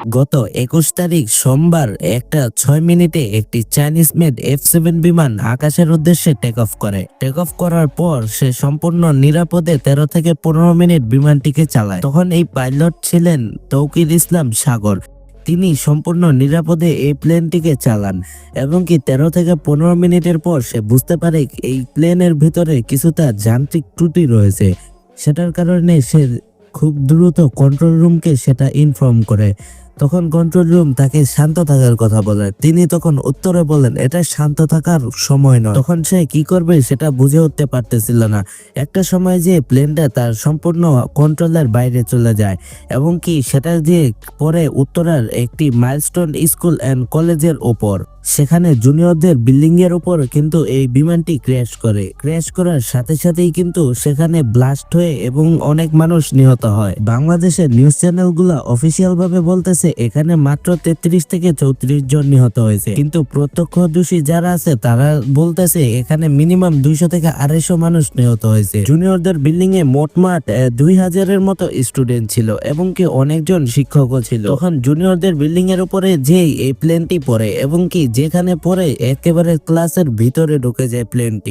গত ২১ তারিখ সোমবার 1:06 একটি চাইনিজ মেড F-7 বিমান আকাশের উদ্দেশ্যে টেক অফ করে। টেক অফ করার পর সে সম্পূর্ণ নিরাপদে 13 থেকে 15 মিনিট বিমানটিকে চালায়। তখন এই পাইলট ছিলেন তৌকির ইসলাম সাগর। তিনি সম্পূর্ণ নিরাপদে এই প্লেনটিকে চালান এবং কি 13 থেকে 15 মিনিটের পর সে বুঝতে পারে এই প্লেনের ভিতরে কিছুটা যান্ত্রিক ত্রুটি রয়েছে। সেটার কারণে সে খুব দ্রুত কন্ট্রোল রুমকে সেটা ইনফর্ম করে। তখন কন্ট্রোল রুম তাকে শান্ত থাকার কথা বলে। তিনি তখন উত্তরে বলেন এটা শান্ত থাকার সময় নয়। তখন সে কি করবে সেটা বুঝে উঠতে পারতেছিল না। একটা সময় যে প্লেনটা তার সম্পূর্ণ কন্ট্রোলের বাইরে চলে যায় এবং কি সেটা দিয়ে পরে উত্তরার একটি মাইলস্টোন স্কুল অ্যান্ড কলেজের ওপর, সেখানে জুনিয়রদের বিল্ডিং এর উপর কিন্তু এই বিমানটি ক্র্যাশ করে। ক্র্যাশ করার সাথে সাথেই কিন্তু সেখানে ব্লাস্ট হয়ে এবং অনেক মানুষ নিহত হয়। বাংলাদেশের নিউজ চ্যানেলগুলো অফিসিয়াল ভাবে বলতেছে এখানে মাত্র 33 থেকে 34 জন নিহত হয়েছে, কিন্তু প্রত্যক্ষদর্শী যারা আছে তারা বলতেছে এখানে মিনিমাম 200 থেকে 250 মানুষ নিহত হয়েছে। জুনিয়রদের বিল্ডিং এ মোটমাট 2000-এর মতো স্টুডেন্ট ছিল এবং কি অনেকজন শিক্ষকও ছিল। তখন জুনিয়রদের বিল্ডিং এর উপরে যেই এই প্লেনটি পড়ে এবং কি যেখানে পড়ে একেবারে ক্লাসের ভিতরে ঢুকে যায় প্লেনটি।